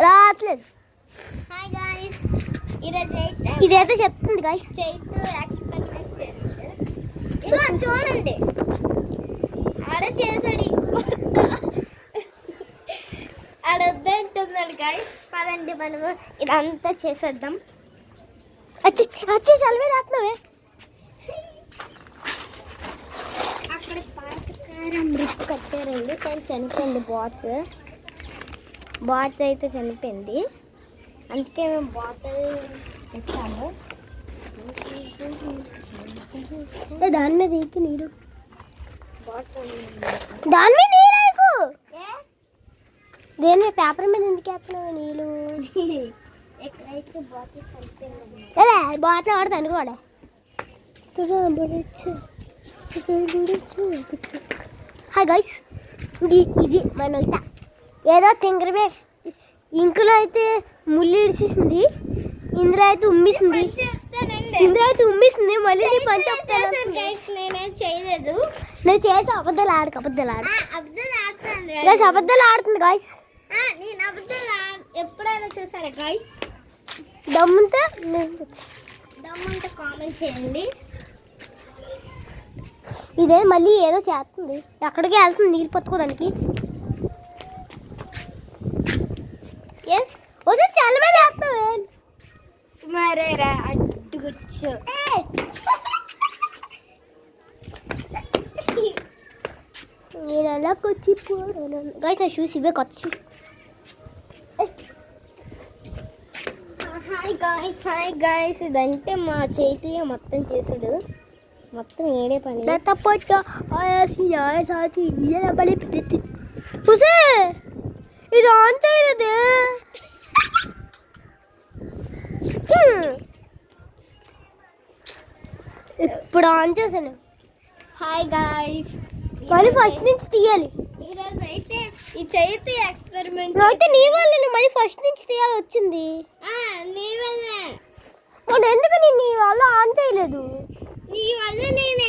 రావట్లేదు. Hi guys, ఇదైతే చెప్తుంది గాయ్స్. చైతు ఎక్స్పెరిమెంట్ చేస్తుంది. ఇలా చూడండి, ఆడ చేసాడు ఇంకో ఆడ వద్దంటున్నాడు గాయ్స్. పదండి మనము ఇదంతా చేసేద్దాం. వచ్చి చదివే రాత్నవే. అక్కడ పాతకారం రిప్ కట్టారండి, కానీ చనిపోయింది బాత్ అయితే చనిపోయింది. అందుకే మేము బాటిల్ పెట్టాము. దాని మీద ఎక్కి నీరు, బాటిల్ దాని మీద నీరు దేని పేపర్ మీద ఎందుకు వేస్తున్నావు నీళ్ళు? ఎక్కడైతే బాటిల్ చనిపోయింది. బాటిల్ ఆడతాను కూడా. హాయ్ గైస్, ఇది మన ఏదో తింగర బేస్. ఇంకులో అయితే ముళ్ళు ఇడిచేసింది, ఇందులో అయితే ఉమ్మేసింది. మళ్ళీ నీ పని చెప్తాను. నేనేం చేయలేదు, నేను చేసి అబద్ధాలు అబద్ధాలు ఆడుతుంది గాయస్. నేను అబద్ధాలు ఎప్పుడైనా చూసారా గాయస్? దమ్ముంటే కామెంట్ చేయండి. ఇదే మళ్ళీ ఏదో చేస్తుంది, ఎక్కడికి వెళ్తుంది నీళ్ళు పట్టుకోవడానికి. చాలా మంది వేస్తున్నావే మరేరా అడ్డుకొచ్చు. నేను అలా వచ్చి గైస్, నా షూస్ ఇవే కొత్త షూస్. హాయ్ గాయస్, ఇదంటే మా చేతి మొత్తం చేసాడు, మొత్తం ఏడే పని. ఇది ఆన్ చేయలేదే. ఇప్పుడు ఆన్ చేశాను. హాయ్ గాయ్స్, మళ్ళీ ఫస్ట్ నుంచి తీయాలి. ఈరోజు అయితే ఈ చైతు ఎక్స్పెరిమెంట్ అయితే నీ వల్ల మళ్ళీ ఫస్ట్ నుంచి తీయాలి వచ్చింది. నీ వల్ల ఎందుకని నీ వల్ల ఆన్ చేయలేదు? నీ వల్ల నేను